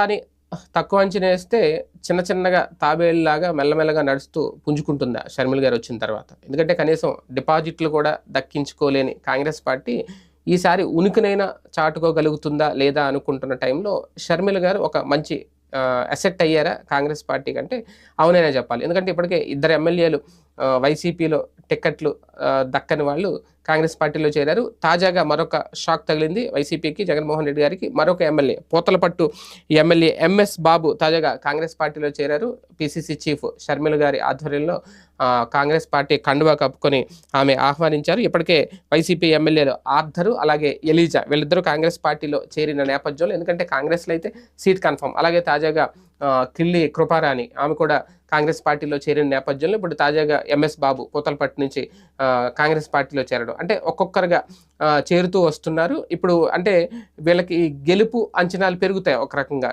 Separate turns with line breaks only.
అని తక్కువ అంచనా ఏస్తే చిన్న చిన్నగా తాబేలులాగా మెల్లమెల్లగా నడుస్తూ పుంజుకుంటుందా షర్మిల గారు వచ్చిన తర్వాత? ఎందుకంటే కనీసం డిపాజిట్లు కూడా దక్కించుకోలేని కాంగ్రెస్ పార్టీ ఈసారి ఉనికినైనా చాటుకోగలుగుతుందా లేదా అనుకుంటున్న టైంలో షర్మిల గారు ఒక మంచి అసెట్ అయ్యారా కాంగ్రెస్ పార్టీ కంటే? అవుననే చెప్పాలి. ఎందుకంటే ఇప్పటికే ఇద్దరు ఎమ్మెల్యేలు వైసీపీలో టిక్కెట్లు దక్కని వాళ్ళు కాంగ్రెస్ పార్టీలో చేరారు. తాజాగా మరొక షాక్ తగిలింది వైసీపీకి, జగన్మోహన్ రెడ్డి గారికి. మరొక ఎమ్మెల్యే పూతలపట్టు ఎమ్మెల్యే ఎంఎస్ బాబు తాజాగా కాంగ్రెస్ పార్టీలో చేరారు. పిసిసి చీఫ్ షర్మిల గారి ఆధ్వర్యంలో కాంగ్రెస్ పార్టీ కండువా కప్పుకొని ఆమె ఆహ్వానించారు. ఇప్పటికే వైసీపీ ఎమ్మెల్యేలు ఆర్థరు అలాగే ఎలీజా వీళ్ళిద్దరూ కాంగ్రెస్ పార్టీలో చేరిన నేపథ్యంలో, ఎందుకంటే కాంగ్రెస్లో అయితే సీట్ కన్ఫర్మ్. అలాగే తాజాగా కిల్లి కృపారాణి ఆమె కూడా కాంగ్రెస్ పార్టీలో చేరిన నేపథ్యంలో ఇప్పుడు తాజాగా ఎంఎస్ బాబు పూతలపట్టు నుంచి కాంగ్రెస్ పార్టీలో చేరడం అంటే ఒక్కొక్కరుగా చేరుతూ వస్తున్నారు. ఇప్పుడు అంటే వీళ్ళకి గెలుపు అంచనాలు పెరుగుతాయి ఒక రకంగా.